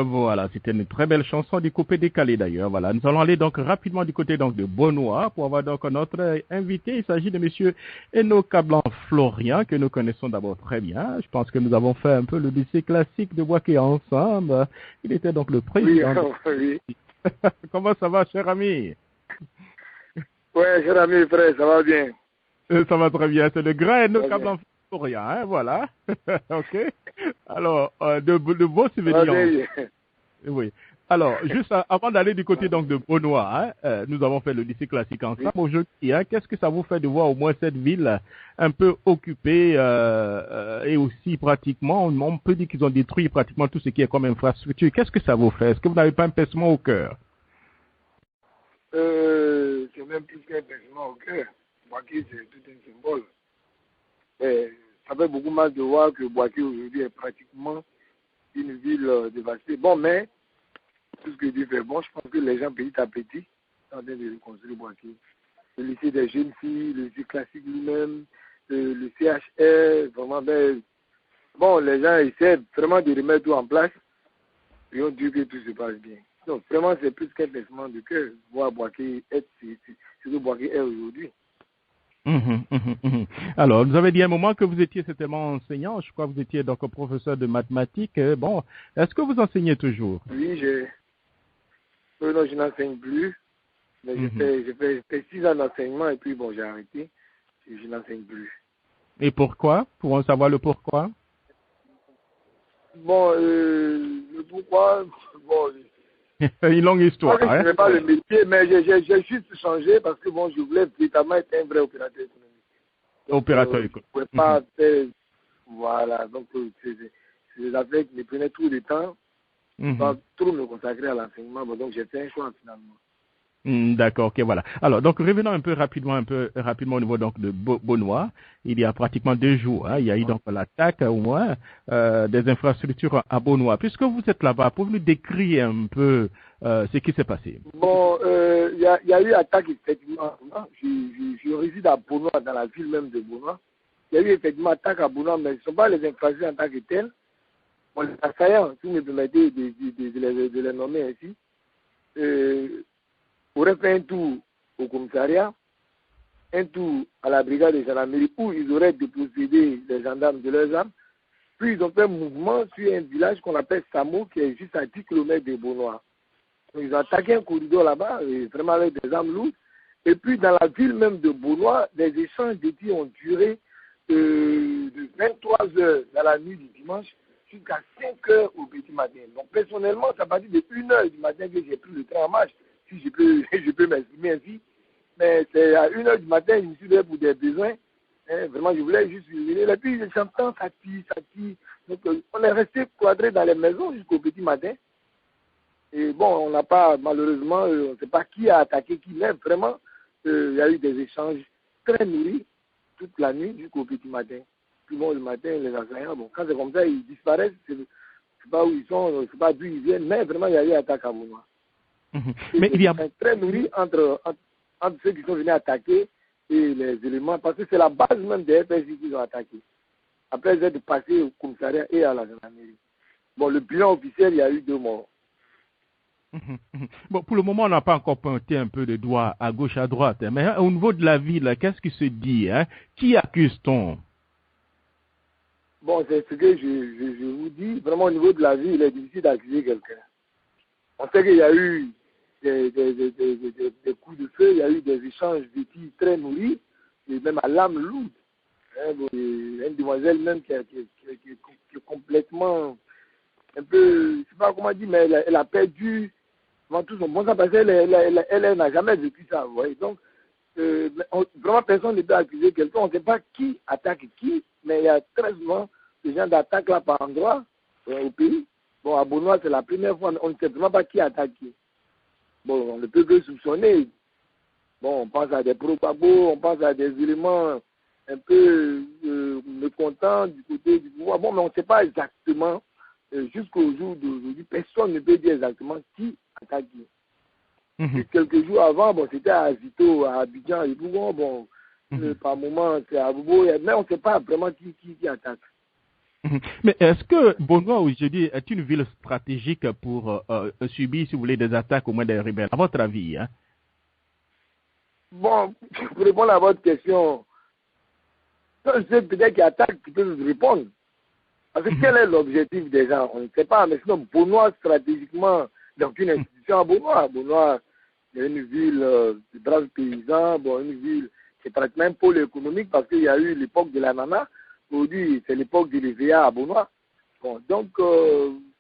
Voilà, c'était une très belle chanson du coupé décalé d'ailleurs. Voilà, nous allons aller donc rapidement du côté donc de Beaunois pour avoir donc notre invité. Il s'agit de monsieur Eno Cablan Florian que nous connaissons d'abord très bien. Je pense que nous avons fait un peu le lycée classique de Boaké ensemble. Il était donc le président. Oui, oui. Comment ça va, cher ami? Ouais, cher ami, frère, ça va bien. Ça va très bien. C'est le grand Eno Cablan Florian, hein, voilà. Ok. Alors, de beaux souvenirs. Oui. Alors, juste avant d'aller du côté donc de Beaunois, nous avons fait le lycée classique ensemble. Aujourd'hui, qu'est-ce que ça vous fait de voir au moins cette ville un peu occupée et aussi pratiquement, on peut dire qu'ils ont détruit pratiquement tout ce qui est comme infrastructure. Qu'est-ce que ça vous fait? Est-ce que vous n'avez pas un pincement au cœur? C'est même plus qu'un pincement au cœur. Boaké, c'est tout un symbole. Et ça fait beaucoup mal de voir que Boaké aujourd'hui est pratiquement une ville dévastée. Bon, mais tout ce que Dieu fait bon, je pense que les gens petit à petit sont en train de reconstruire Boaké. Le lycée des jeunes filles, le lycée classique lui-même, le CHR, vraiment, bon, les gens essaient vraiment de remettre tout en place et on dit que tout se passe bien. Donc, vraiment, c'est plus qu'un pincement de cœur, voir Boaké être ce que Boaké est aujourd'hui. Alors, vous avez dit à un moment que vous étiez certainement enseignant. Je crois que vous étiez donc professeur de mathématiques. Bon, est-ce que vous enseignez toujours? Oui, non, je n'enseigne plus. Mais j'ai fait 6 ans d'enseignement et puis bon, j'ai arrêté. Et je n'enseigne plus. Et pourquoi? Pouvons savoir le pourquoi? Bon, le pourquoi, bon... Une longue histoire. Je ne fais pas le métier, mais j'ai juste changé parce que bon, je voulais véritablement être un vrai opérateur économique. Donc, opérateur économique. Je ne pouvais pas faire... Voilà, donc c'est des affaires qui me prenaient tout le temps. Pas trop me consacrer à l'enseignement, bon, donc j'ai fait un choix finalement. D'accord, ok, voilà. Alors, donc revenons un peu rapidement au niveau donc de Beaunois. Il y a pratiquement 2 jours, il y a eu donc l'attaque au moins des infrastructures à Beaunois. Puisque vous êtes là-bas, pouvez-vous nous décrire un peu ce qui s'est passé? Bon, il y a eu attaque effectivement. Je réside à Beaunois, dans la ville même de Beaunois. Il y a eu effectivement attaque à Beaunois, mais ce ne sont pas les infrastructures en tant que telles. Bon, les assaillants, si vous me permettez de les nommer ainsi, auraient fait un tour au commissariat, un tour à la brigade de gendarmerie où ils auraient dépossédé les gendarmes de leurs armes. Puis ils ont fait un mouvement sur un village qu'on appelle Samo, qui est juste à 10 km de Beaunois. Donc, ils ont attaqué un corridor là-bas, vraiment avec des armes lourdes. Et puis dans la ville même de Beaunois, des échanges de tirs ont duré de 23 heures dans la nuit du dimanche jusqu'à 5 heures au petit matin. Donc personnellement, c'est à partir de 1 heure du matin que j'ai pris le train en marche, si je peux m'exprimer ainsi. Mais c'est à 1 heure du matin, je me suis levé pour des besoins. Vraiment, je voulais juste venir. Et puis j'entends ça tire. Donc on est resté quadrés dans les maisons jusqu'au petit matin. Et bon, on n'a pas, malheureusement, on ne sait pas qui a attaqué qui, mais vraiment, il y a eu des échanges très nourris toute la nuit jusqu'au petit matin. Puis bon, le matin, les assaillants, bon, quand c'est comme ça, ils disparaissent, je ne sais pas où ils sont, je ne sais pas d'où ils viennent, mais vraiment, il y a eu attaque à Beaunois. Mais il y a très nourri entre ceux qui sont venus attaquer et les éléments, parce que c'est la base même des FSI qu'ils ont attaqué. Après être passé au commissariat et à la gendarmerie. Bon, le bilan officiel, il y a eu 2 morts. Bon, pour le moment, on n'a pas encore pointé un peu de doigt à gauche, à droite. Mais au niveau de la ville, qu'est-ce qui se dit? Qui accuse-t-on? Bon, c'est ce que je vous dis. Vraiment, au niveau de la ville, il est difficile d'accuser quelqu'un. On sait qu'il y a eu des coups de feu, il y a eu des échanges de tirs très nourris, et même à l'âme lourde. Une demoiselle même qui est complètement, un peu, je ne sais pas comment dire, mais elle a perdu tout son bon sens parce qu'elle n'a jamais vécu ça. Vous voyez. Donc, vraiment, personne ne peut accuser quelqu'un. On ne sait pas qui attaque qui, mais il y a très souvent ce genre d'attaque là par endroit au pays. Bon, à Beaunois, c'est la première fois, on ne sait vraiment pas qui attaque qui. Bon, on ne peut que soupçonner. Bon, on pense à des propagos, on pense à des éléments un peu mécontents du côté du pouvoir. Bon, mais on ne sait pas exactement. Jusqu'au jour d'aujourd'hui, personne ne peut dire exactement qui attaque qui. Quelques jours avant, bon, c'était à Zito, à Abidjan, et bon, par moment, c'est à Bobo, mais on ne sait pas vraiment qui attaque. Mais est-ce que Bonoa aujourd'hui est une ville stratégique pour subir, si vous voulez, des attaques au moins des rebelles, à votre avis, hein? Bon, pour répondre à votre question, quand je sais peut-être qu'il attaque, tu peux nous répondre. Parce que quel est l'objectif des gens? On ne sait pas, mais sinon, Bonoa, stratégiquement, donc une institution à Bonoa. Bonoa, c'est une ville de braves paysans, bon, une ville qui est pratiquement un pôle économique parce qu'il y a eu l'époque de l'ananas. Aujourd'hui, c'est l'époque de l'EVA à Bonoa. Bon, donc,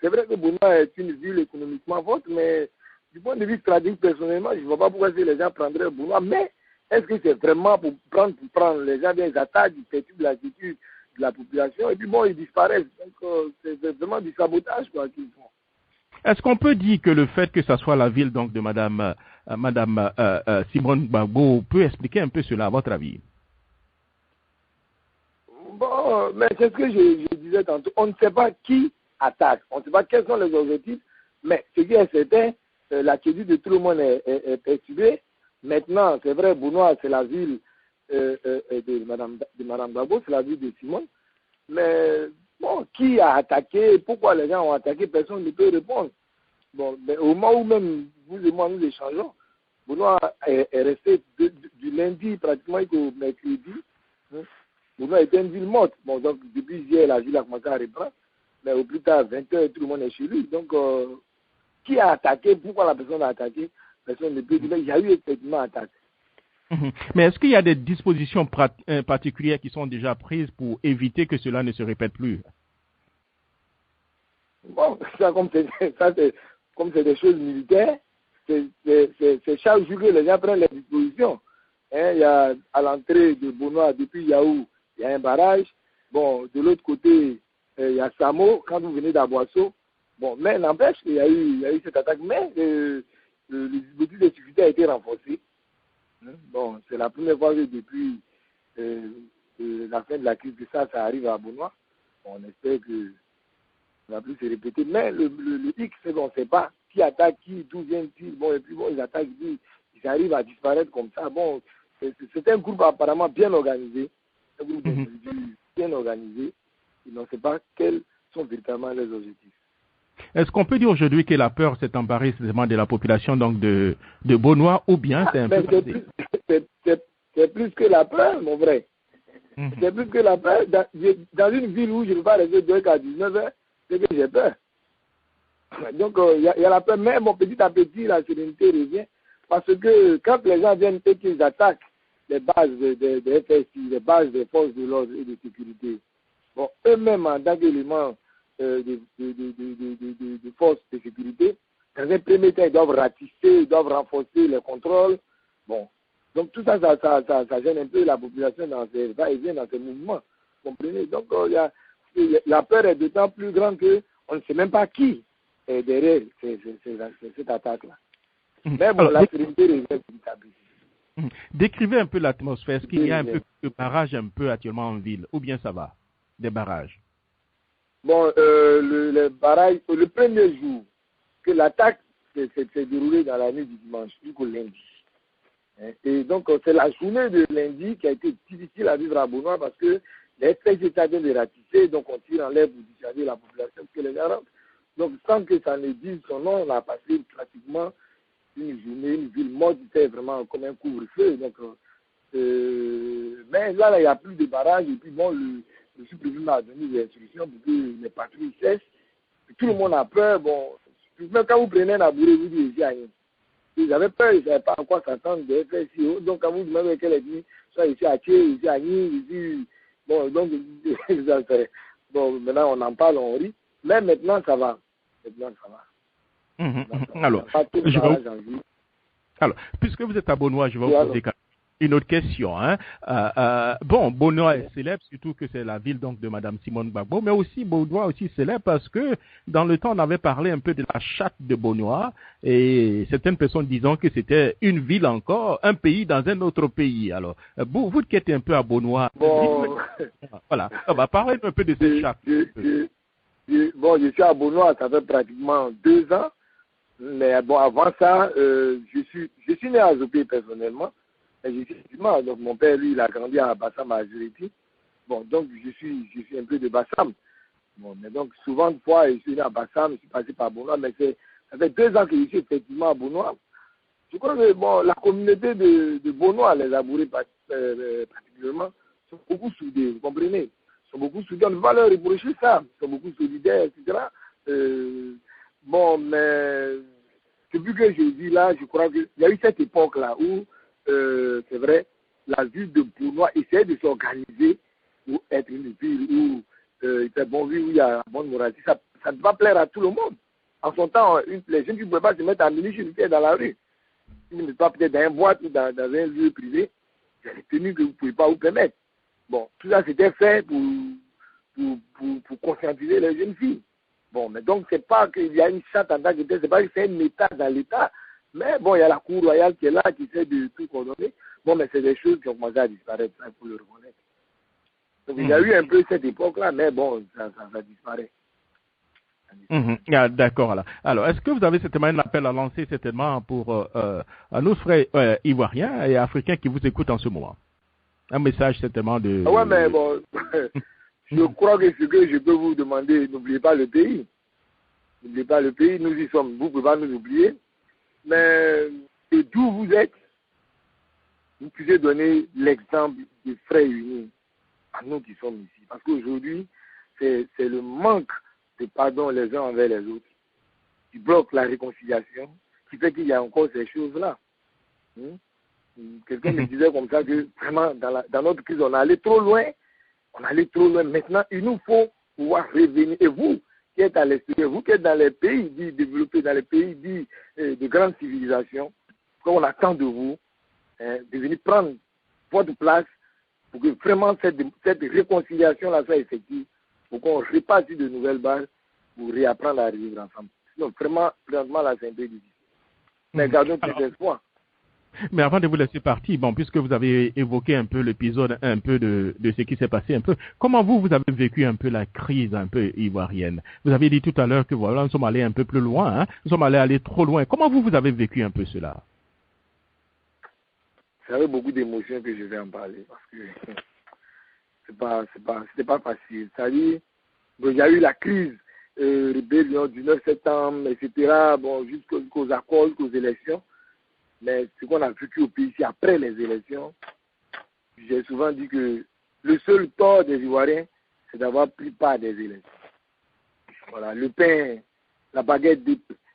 c'est vrai que Bonoa est une ville économiquement forte, mais du point de vue stratégique, personnellement, je ne vois pas pourquoi les gens prendraient Bonoa. Mais est-ce que c'est vraiment pour prendre les gens, bien, ils attaquent, ils perturbent l'attitude de la population, et puis bon, ils disparaissent. Donc, c'est vraiment du sabotage quoi qu'ils font. Est-ce qu'on peut dire que le fait que ça soit la ville donc de Madame Simone Gbagbo peut expliquer un peu cela, à votre avis? Bon, mais c'est ce que je disais tantôt. On ne sait pas qui attaque, on ne sait pas quels sont les objectifs, mais ce qui est certain, l'attitude de tout le monde est perturbée. Maintenant, c'est vrai, Bonoa, c'est la ville de Madame Gbagbo, c'est la ville de Simone. Mais bon, qui a attaqué, pourquoi les gens ont attaqué, personne ne peut répondre. Bon, mais au moment où même vous et moi nous échangeons, Bonoa est resté du lundi pratiquement jusqu'au mercredi. Bonoa était une ville morte. Bon, donc depuis hier, la ville a commencé à reprendre. Mais au plus tard, à 20h, tout le monde est chez lui. Donc, qui a attaqué, pourquoi la personne a attaqué, personne ne peut dire. Il y a eu effectivement attaque. Mais est-ce qu'il y a des dispositions particulières qui sont déjà prises pour éviter que cela ne se répète plus? Bon, ça, comme c'est des choses militaires, c'est chaque jour que les gens prennent les dispositions. Hein, il y a à l'entrée de Bonoa, depuis Yaou, il y a un barrage. Bon, de l'autre côté, il y a Samo, quand vous venez d'Aboisseau. Bon, mais n'empêche qu'il y a eu cette attaque, mais le dispositif de sécurité a été renforcé. Bon, c'est la première fois que depuis la fin de la crise que ça arrive à Bonoa. On espère que ça va plus se répéter. Mais le hic, c'est qu'on ne sait pas qui attaque qui, d'où vient-il. Bon, et puis bon, ils attaquent, ils arrivent à disparaître comme ça. Bon, c'est un groupe apparemment bien organisé, un groupe d'individus bien organisé. Et on ne sait pas quels sont véritablement les objectifs. Est-ce qu'on peut dire aujourd'hui que la peur s'est emparée de la population donc de Bonoa, ou bien c'est un peu... C'est plus que la peur, mon vrai. C'est plus que la peur. Dans une ville où je ne peux pas rester à 19h, c'est que j'ai peur. Donc, il y a la peur. Mais bon, petit à petit, la sérénité revient. Parce que quand les gens viennent et qu'ils attaquent les bases des FSI, les bases des forces de l'ordre et de sécurité, bon, eux-mêmes, en tant qu'éléments de forces de sécurité, dans un premier temps, ils doivent ratisser, ils doivent renforcer les contrôles. Bon. Donc, tout ça gêne un peu la population dans ses va-et-vient, dans ses mouvements. Comprenez? Donc, la peur est d'autant plus grande qu'on ne sait même pas qui est derrière cette attaque-là. Mais bon, la sécurité revient établie. Décrivez un peu l'atmosphère. Est-ce qu'il y a un peu de barrages un peu actuellement en ville, ou bien ça va? Des barrages? Bon, le barrage, le premier jour que l'attaque s'est déroulée dans la nuit du dimanche jusqu'au lundi. Et donc, c'est la journée de lundi qui a été difficile à vivre à Bonoa parce que les FPG étaient de ratisser, donc on tire en l'air pour dissuader la population que les gens rentrent. Donc, sans que ça ne dise son nom, on a passé pratiquement une journée, une ville morte, c'était vraiment comme un couvre-feu. Donc, mais là, il n'y a plus de barrage, et puis bon, le sous-préfet m'a donné des instructions pour que les patrouilles cessent. Et tout le monde a peur. Bon, même quand vous prenez la bourrée, vous dites, il rien. Ils avaient peur, ils ne savaient pas à quoi s'attendre de FSI. Donc, quand vous demandez quelle est dit, soit ici à Thiers, ici à Nîmes, ici. Bon, donc, bon, maintenant, on en parle, on rit. Mais maintenant, ça va. Maintenant, ça va. Alors, puisque vous êtes à Bonoa, je vais vous poser une autre question. Hein. Bon, Bonoa est célèbre, surtout que c'est la ville donc de Madame Simone Gbagbo, mais aussi Bonoa aussi célèbre parce que dans le temps, on avait parlé un peu de la chatte de Bonoa et certaines personnes disant que c'était une ville encore, un pays dans un autre pays. Alors, vous qui êtes un peu à Bonoa, bon, voilà, parlez un peu de cette chatte. Bon, je suis à Bonoa, ça fait pratiquement 2 ans, mais bon, avant ça, je suis né à Zopé personnellement. Je suis musulman, donc mon père, lui, il a grandi à Bassam à Azuriti. Bon, donc je suis un peu de Bassam. Bon, mais donc, souvent de fois, je suis venu à Bassam, je suis passé par Bonois, mais ça fait 2 ans que je suis effectivement à Bonois. Je crois que bon, la communauté de Bonois, les Abourés particulièrement, sont beaucoup soudés, vous comprenez? Ils sont beaucoup soudés, on ne peut pas leur reprocher ça. Ils sont beaucoup solidaires, etc. Bon, mais depuis que je dis là, je crois qu'il y a eu cette époque-là où, c'est vrai, la ville de Bonois essayait de s'organiser pour être une ville où il fait bon vivre, où il y a bonne moralité. Ça ne va plaire à tout le monde. En son temps, les jeunes qui ne pouvaient pas se mettre à mini-chute dans la rue. Si vous n'êtes pas peut-être dans un boîte ou dans un lieu privé, il y a des tenues que vous ne pouvez pas vous permettre. Bon, tout ça c'était fait pour conscientiser les jeunes filles. Bon, mais donc c'est pas qu'il y a une charte en tant que telle, c'est pas que c'est un État dans l'État, mais bon, il y a la Cour royale qui est là, qui essaie de tout coordonner. Bon, mais c'est des choses qui ont commencé à disparaître, il faut le reconnaître. Donc il y a eu un peu cette époque-là, mais bon, ça disparaît. Ah, d'accord. Alors, est-ce que vous avez certainement un appel à lancer certainement pour à nos frères ivoiriens et africains qui vous écoutent en ce moment? Un message certainement de... Ah ouais, mais bon, je crois que ce que je peux vous demander, n'oubliez pas le pays. N'oubliez pas le pays, nous y sommes. Vous ne pouvez pas nous oublier. Mais d'où vous êtes, vous pouvez donner l'exemple des frères unis à nous qui sommes ici. Parce qu'aujourd'hui, c'est le manque de pardon les uns envers les autres qui bloque la réconciliation, qui fait qu'il y a encore ces choses-là. Quelqu'un me disait comme ça que vraiment dans notre crise, on allait trop loin. On allait trop loin. Maintenant, il nous faut pouvoir revenir. Et vous qui êtes à l'extérieur, vous qui êtes dans les pays dits développés, dans les pays dits de grande civilisation, on attend de vous de venir prendre votre place pour que vraiment cette réconciliation-là soit effective, pour qu'on repasse sur de nouvelles bases pour réapprendre à vivre ensemble. Donc vraiment, présentement, là, c'est un peu difficile. Mais gardons tout espoir. Mais avant de vous laisser partir, bon, puisque vous avez évoqué un peu l'épisode, un peu de ce qui s'est passé un peu, comment vous avez vécu un peu la crise un peu ivoirienne? Vous avez dit tout à l'heure que voilà, nous sommes allés un peu plus loin, hein? Nous sommes allés trop loin. Comment vous avez vécu un peu cela? C'est avec beaucoup d'émotions que je vais en parler parce que c'était pas facile. C'est-à-dire, bon, il y a eu la crise, rébellion du 9 septembre, etc. Bon, jusqu'aux accords, jusqu'aux élections. Mais ce qu'on a vécu au pays ici après les élections, j'ai souvent dit que le seul tort des Ivoiriens, c'est d'avoir pris part des élections. Voilà, le pain, la baguette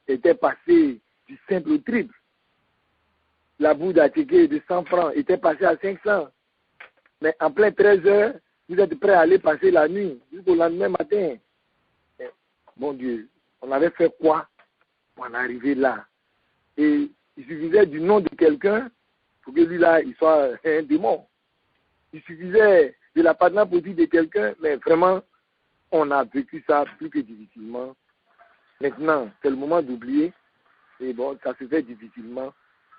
était passée du simple au triple. La boue d'attiqué de 100 francs était passée à 500. Mais en plein 13 heures, vous êtes prêts à aller passer la nuit jusqu'au lendemain matin. Mais, mon Dieu, on avait fait quoi pour en arriver là? Et il suffisait du nom de quelqu'un pour que lui-là, il soit un démon. Il suffisait de la partenaire politique de quelqu'un, mais vraiment, on a vécu ça plus que difficilement. Maintenant, c'est le moment d'oublier. Et bon, ça se fait difficilement.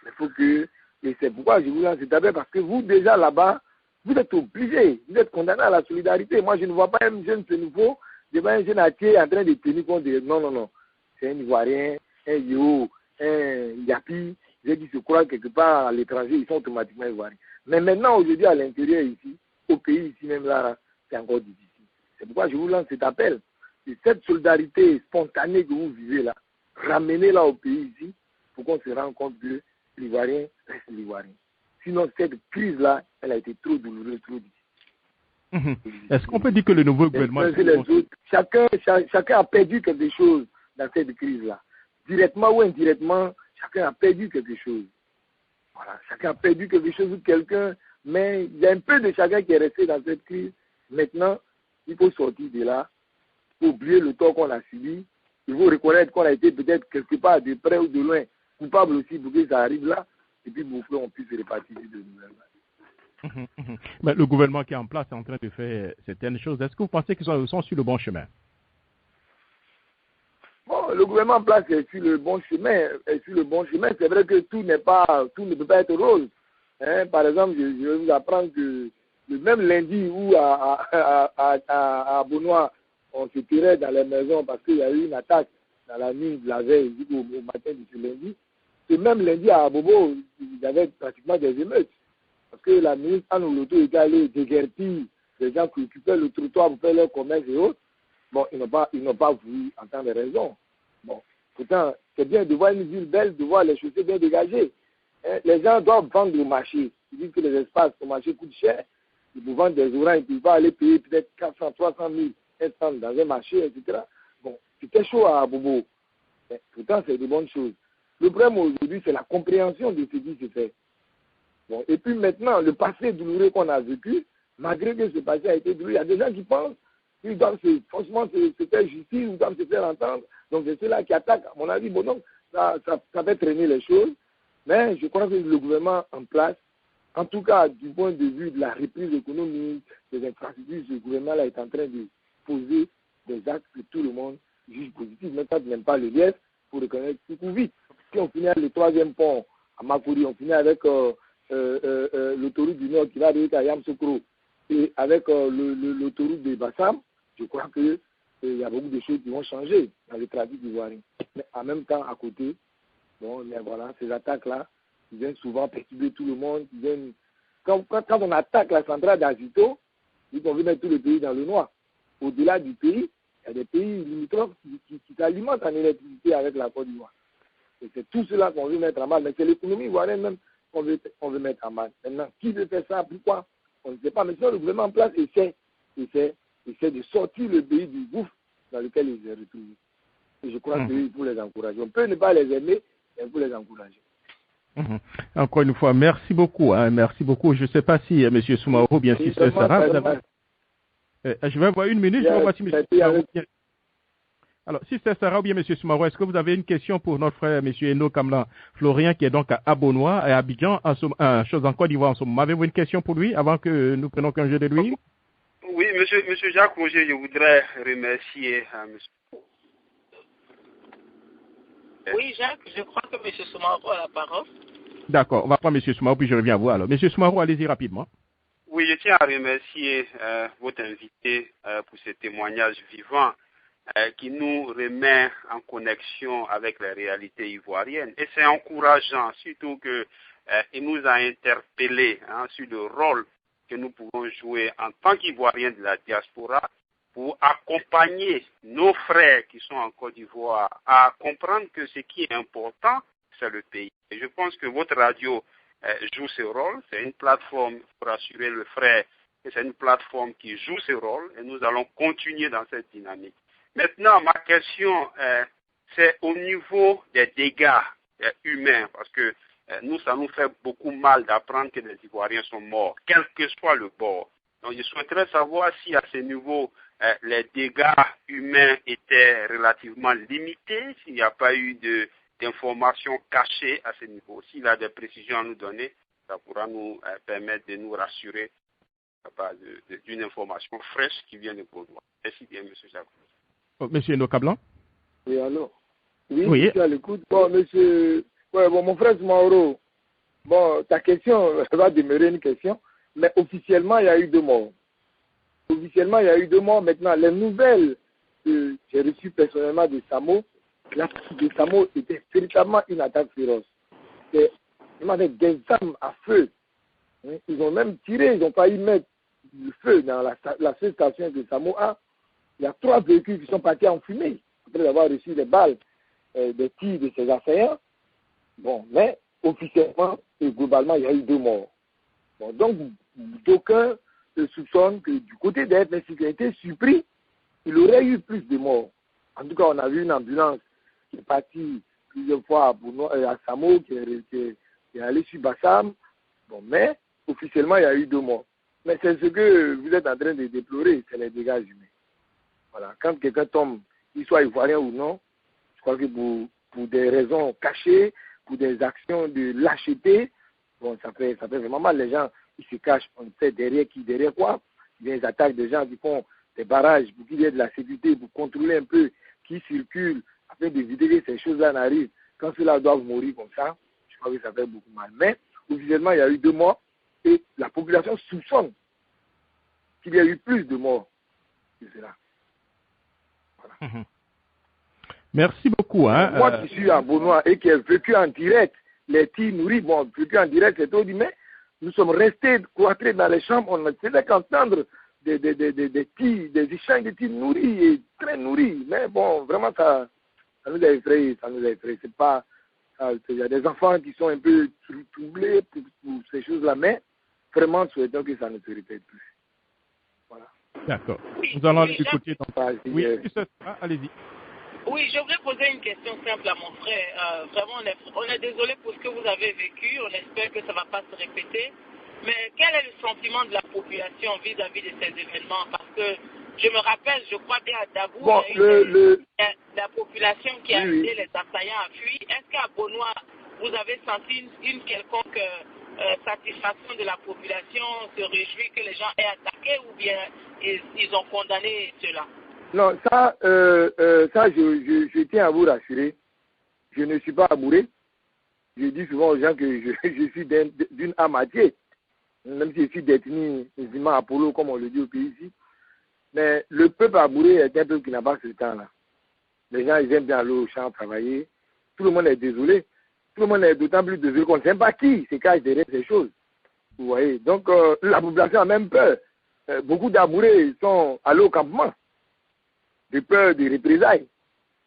Il faut que, et c'est pourquoi je vous lance cet appel, parce que vous, déjà là-bas, vous êtes obligés, vous êtes condamnés à la solidarité. Moi, je ne vois pas un jeune ce nouveau, devant un jeune atier en train de tenir compte de... Non. C'est un Ivoirien, un Yo, un Yapi, ceux qui se croient quelque part à l'étranger, ils sont automatiquement Ivoiriens. Mais maintenant, aujourd'hui, à l'intérieur ici, au pays ici même là, c'est encore difficile. C'est pourquoi je vous lance cet appel. C'est cette solidarité spontanée que vous vivez là, ramenez-la au pays ici, pour qu'on se rende compte que l'Ivoirien reste l'Ivoirien. Sinon, cette crise-là, elle a été trop douloureuse, trop difficile. Est-ce qu'on peut dire que le nouveau gouvernement... Chacun a perdu quelque chose dans cette crise-là. Directement ou indirectement, chacun a perdu quelque chose. Voilà, chacun a perdu quelque chose ou quelqu'un, mais il y a un peu de chacun qui est resté dans cette crise. Maintenant, il faut sortir de là, oublier le tort qu'on a subi. Il faut reconnaître qu'on a été peut-être quelque part de près ou de loin coupable aussi pour que ça arrive là, et puis pour qu'on puisse répartir de nouvelles. Mais le gouvernement qui est en place est en train de faire certaines choses. Est-ce que vous pensez qu'ils sont sur le bon chemin? Bon, le gouvernement en place est sur le bon chemin. C'est vrai que tout ne peut pas être rose. Hein? Par exemple, je vais vous apprendre que le même lundi où à Bonois, on se tirait dans les maisons parce qu'il y a eu une attaque dans la nuit de la veille jusqu'au matin de ce lundi. Ce même lundi à Abobo, il y avait pratiquement des émeutes. Parce que la ministre Anne Oloto était allée déguerpir les gens qui occupaient le trottoir pour faire leur commerce et autres. bon, ils n'ont pas voulu entendre raison. Bon, pourtant, c'est bien de voir une ville belle, de voir les chaussées bien dégagées. Hein, les gens doivent vendre au marché. Ils disent que les espaces au marché coûtent cher. Ils vous vendent des oranges, ils ne peuvent pas aller payer peut-être 400, 300 000 dans un marché, etc. Bon, c'était chaud à Bobo. Mais pourtant, c'est de bonnes choses. Le problème aujourd'hui, c'est la compréhension de ce qui se fait. Bon, et puis maintenant, le passé douloureux qu'on a vécu, malgré que ce passé a été douloureux, il y a des gens qui pensent qu'ils doivent franchement se faire justice, ils doivent se faire entendre. Donc c'est ceux-là qui attaquent. À mon avis, bon, donc, ça fait traîner les choses. Mais je crois que le gouvernement en place, en tout cas du point de vue de la reprise économique, des infrastructures, ce gouvernement-là est en train de poser des actes que tout le monde juge positifs. Même quand tu n'aimes pas le lief, il faut reconnaître tout vite. Si on finit avec le 3e pont à Makuri, on finit avec l'autoroute du Nord qui va arriver à Yamsoukro et avec l'autoroute de Bassam, je crois qu'il y a beaucoup de choses qui vont changer dans le trafic ivoirien. Mais en même temps, à côté, bon, mais voilà, ces attaques-là, ils viennent souvent perturber tout le monde. Ils viennent... Quand on attaque la centrale d'Azito, on veut mettre tout le pays dans le noir. Au-delà du pays, il y a des pays limitrophes qui s'alimentent en électricité avec la Côte d'Ivoire. Et c'est tout cela qu'on veut mettre en mal. Mais c'est l'économie ivoirienne même qu'on veut mettre en mal. Maintenant, qui veut faire ça? Pourquoi? On ne sait pas. Mais sinon, le gouvernement en place essaie de sortir le pays du gouffre dans lequel il s'est retrouvé. Et je crois qu'il faut les encourager. On peut ne pas les aimer, mais il faut les encourager. Encore une fois, merci beaucoup. Hein, merci beaucoup. Je ne sais pas si M. Soumaoro, bien si c'est Sarah. Je vais avoir une minute. Je vais voir si M. Soumaoro... Alors, si c'est Sarah ou bien M. Soumaoro, est-ce que vous avez une question pour notre frère M. Eno Kamlan Florien, qui est donc à Abonois et à Abidjan, chose en Côte d'Ivoire en ce moment? Avez-vous une question pour lui avant que nous prenions congé de lui? Oui, monsieur Jacques Roger, je voudrais remercier monsieur. Oui, Jacques, je crois que M. Soumaoro a la parole. D'accord, on va prendre M. Soumaoro, puis je reviens à vous. Alors, M. Soumaoro, allez-y rapidement. Oui, je tiens à remercier votre invité pour ce témoignage vivant qui nous remet en connexion avec la réalité ivoirienne. Et c'est encourageant, surtout qu'il nous a interpellés sur le rôle que nous pouvons jouer en tant qu'Ivoiriens de la diaspora pour accompagner nos frères qui sont en Côte d'Ivoire à comprendre que ce qui est important, c'est le pays. Et je pense que votre radio joue ce rôle. C'est une plateforme pour assurer le frère que c'est une plateforme qui joue ce rôle et nous allons continuer dans cette dynamique. Maintenant, ma question, c'est au niveau des dégâts humains, parce que ça nous fait beaucoup mal d'apprendre que les Ivoiriens sont morts, quel que soit le bord. Donc, je souhaiterais savoir si à ce niveau, les dégâts humains étaient relativement limités, s'il n'y a pas eu d'informations cachées à ce niveau. S'il a des précisions à nous donner, ça pourra nous permettre de nous rassurer d'une information fraîche qui vient de Baudouin. Merci bien, M. Jacques. Monsieur Eno Kamlan? Oui, allô? Oui, je suis à l'écoute. Bon, monsieur... Ouais, bon, mon frère Soumaoro, bon, ta question va demeurer une question, mais officiellement, il y a eu 2 morts. Officiellement, il y a eu 2 morts. Maintenant, les nouvelles que j'ai reçues personnellement de Samo, l'attaque de Samo était véritablement une attaque féroce. C'est vraiment avec des armes à feu. Ils ont même tiré, ils ont failli mettre du feu dans la seule station de Samo A. Il y a 3 véhicules qui sont partis en fumée après avoir reçu des balles, des tirs de ces assaillants. Bon, mais officiellement et globalement, il y a eu 2 morts. Bon, donc, d'aucuns soupçonnent que du côté des FNC qui a été surpris, il aurait eu plus de morts. En tout cas, on a vu une ambulance qui est partie plusieurs fois à Samo, qui est allée sur Bassam. Bon, mais officiellement, il y a eu 2 morts. Mais c'est ce que vous êtes en train de déplorer, c'est les dégâts humains. Voilà. Quand quelqu'un tombe, qu'il soit ivoirien ou non, je crois que pour des raisons cachées, pour des actions de lâcheté, bon, ça fait vraiment mal. Les gens, ils se cachent, on sait derrière qui, derrière quoi. Ils attaquent des gens qui font des barrages pour qu'il y ait de la sécurité, pour contrôler un peu qui circule, afin d'éviter que ces choses-là n'arrivent. Quand ceux-là doivent mourir comme ça, je crois que ça fait beaucoup mal. Mais, officiellement, il y a eu 2 morts et la population soupçonne qu'il y a eu plus de morts que cela. Voilà. Merci beaucoup. Hein, moi qui suis à Bonois et qui ai vécu en direct les tirs nourris, bon, vécu en direct, c'est tout dit, mais nous sommes restés cloîtrés dans les chambres, on ne faisait qu'entendre des échanges de tirs nourris et très nourris. Mais bon, vraiment, ça nous a effrayés, C'est pas... Il y a des enfants qui sont un peu troublés pour ces choses-là, mais vraiment, souhaitons que ça ne se répète plus. Voilà. D'accord. Nous allons l'écouter. Oui, allez-y. Oui, je voudrais poser une question simple à mon frère. Vraiment, on est désolé pour ce que vous avez vécu. On espère que ça ne va pas se répéter. Mais quel est le sentiment de la population vis-à-vis de ces événements? Parce que je me rappelle, je crois bien à Dabou, bon, la population qui a aidé les assaillants à fuir. Est-ce qu'à Bonois, vous avez senti une quelconque satisfaction de la population, se réjouit que les gens aient attaqué, ou bien ils ont condamné cela? Non, ça je tiens à vous rassurer. Je ne suis pas abouré. Je dis souvent aux gens que je suis d'une âme à Dieu, même si je suis d'ethnie musulman Apollo, comme on le dit au pays ici. Mais le peuple abouré est un peuple qui n'a pas ce temps-là. Les gens, ils aiment bien aller au champ travailler. Tout le monde est désolé. Tout le monde est d'autant plus désolé qu'on ne sait pas qui se cache derrière ces choses. Vous voyez. Donc, la population a même peur. Beaucoup d'abourés sont allés au campement, de peur des représailles.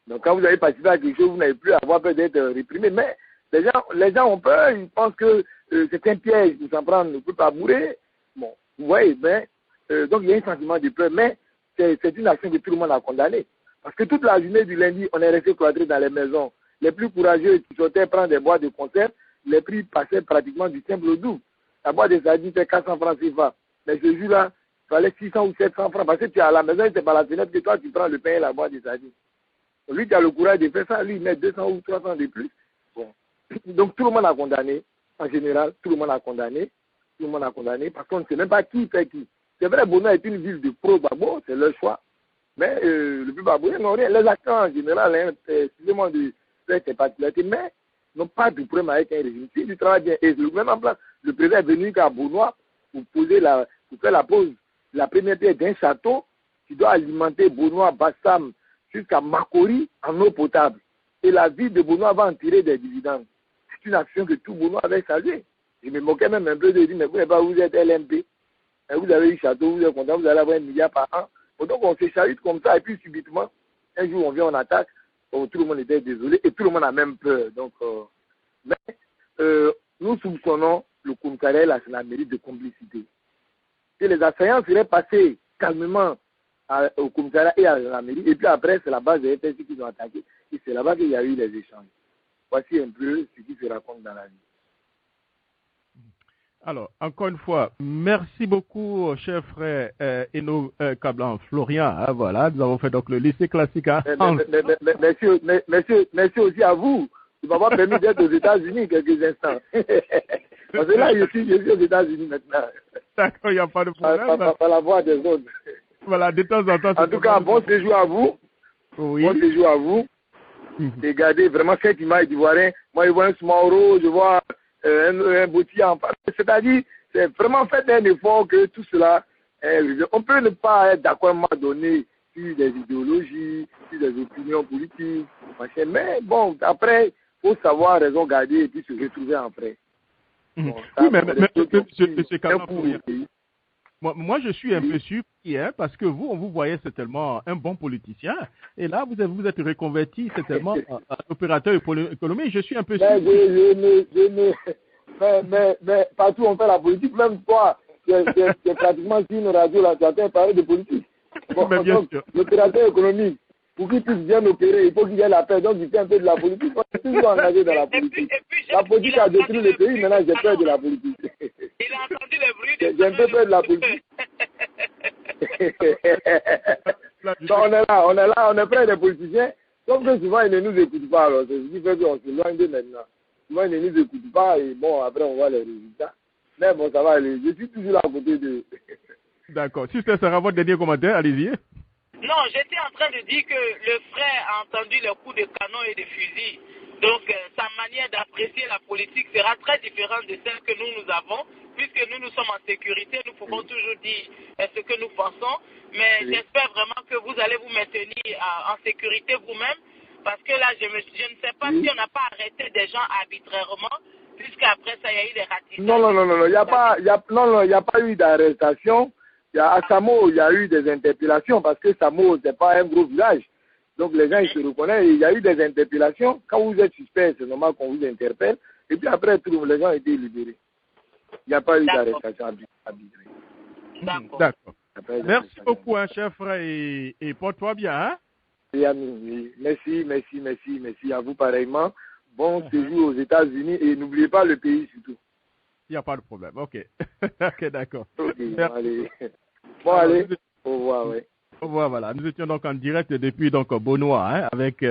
Donc, quand vous avez participé à quelque chose, vous n'avez plus à avoir peur d'être réprimé. Mais les gens ont peur, ils pensent que c'est un piège de s'en prendre, ne peut pas bourrer. Bon, vous voyez, mais, donc il y a un sentiment de peur, mais c'est une action que tout le monde a condamnée. Parce que toute la journée du lundi, on est resté cloîtrés dans les maisons. Les plus courageux qui sortaient prendre des boîtes de conserve, les prix passaient pratiquement du simple au double. La boîte de sardines, c'est 400 francs CFA. Mais ce jour-là, il fallait 600 ou 700 francs, parce que tu es à la maison, c'est par la fenêtre que toi, tu prends le pain et la boîte de sardines. Lui, tu as le courage de faire ça, lui, il met 200 ou 300 de plus. Bon. Donc, tout le monde a condamné. En général, tout le monde a condamné. Tout le monde a condamné, parce qu'on ne sait même pas qui fait qui. C'est vrai, Bonois est une ville de pro-Babo, c'est leur choix. Mais le plus baboué n'ont rien. Les acteurs, en général, excusez-moi de faire ces particularités, mais n'ont pas de problème avec un régime. Si du travail bien, et le gouvernement en place, le président est venu qu'à Bonois pour faire la pose, la première pierre d'un château qui doit alimenter Bonois, Bassam, jusqu'à Makori en eau potable. Et la ville de Bonois va en tirer des dividendes. C'est une action que tout Bonois avait saluée. Je me moquais même un peu de dire, mais vous êtes LMP, vous avez eu château, vous êtes content, vous allez avoir 1 milliard par an. Donc on se charite comme ça, et puis subitement, un jour on vient, on attaque, tout le monde était désolé, et tout le monde a même peur. Donc, nous soupçonnons le commissariat et la gendarmerie de complicité. Si les assaillants seraient passés calmement au commissariat et à la gendarmerie, et puis après, c'est la base des FSI qui ont attaqué, et c'est là-bas qu'il y a eu les échanges. Voici un peu ce qui se raconte dans la vie. Alors, encore une fois, merci beaucoup, cher frère Eno Kablan Florian. Hein, voilà, nous avons fait donc le lycée classique. Hein, merci aussi à vous de m'avoir permis d'être aux États-Unis quelques instants. Parce que là, je suis aux États-Unis maintenant. D'accord, il n'y a pas de problème. Par la voix des autres. Voilà, de temps en temps. En tout cas, bon séjour à vous. Oui. Bon séjour à vous. Et regardez vraiment cette image d'Ivoirien. Moi, je vois un Smauro, je vois un Boutier en face. C'est-à-dire, c'est vraiment fait un effort que tout cela, on peut ne pas être d'accord à un moment donné sur des idéologies, sur des opinions politiques, machin, mais bon, après, il faut savoir raison garder et puis se retrouver après. Bon, ça, oui, mais monsieur Kablan, moi, je suis un peu surpris, hein, parce que vous, on vous voyait certainement un bon politicien, et là, vous êtes reconverti certainement en opérateur économique. Je suis un peu surpris. Mais partout on fait la politique, même toi, c'est pratiquement sur une radio, là, tu as parlé de politique. Bon, donc, l'opérateur économique, pour qu'il puisse bien opérer, il faut qu'il y ait la paix, donc il fait un peu de la politique. On est toujours engagé dans la politique. La politique a détruit le pays, maintenant j'ai peur de la politique. Il a entendu le bruit de j'ai un peu peur de la politique. Donc, on est près des politiciens, sauf que souvent ils ne nous écoutent pas, alors c'est ce qui fait qu'on s'éloigne d'eux maintenant. Souvent ils ne nous écoutent pas et bon, après on voit les résultats. Mais bon, ça va aller, je suis toujours là à côté d'eux. D'accord. Si ce sera votre dernier commentaire, allez-y. Non, j'étais en train de dire que le frère a entendu les coups de canon et de fusil. Donc, sa manière d'apprécier la politique sera très différente de celle que nous avons. Puisque nous sommes en sécurité, nous pouvons toujours dire ce que nous pensons. Mais j'espère vraiment que vous allez vous maintenir en sécurité vous-même. Parce que là, je ne sais pas si on n'a pas arrêté des gens arbitrairement. Puisqu'après ça, il y a eu des ratifications. Non, il n'y a pas eu d'arrestation. À Samo, il y a eu des interpellations parce que Samo, ce n'est pas un gros village. Donc les gens, ils se reconnaissent. Il y a eu des interpellations. Quand vous êtes suspect, c'est normal qu'on vous interpelle. Et puis après, les gens ont été libérés. Il n'y a pas eu d'arrestation arbitraire. D'accord. Merci beaucoup, hein, chef, et porte-toi bien. Hein? Oui. Merci à vous pareillement. Bon séjour aux États-Unis et n'oubliez pas le pays surtout. Il n'y a pas de problème. Ok. Ok, d'accord. Okay, allez. Au revoir, oui. Au revoir, voilà. Nous étions donc en direct depuis Bonois, hein, avec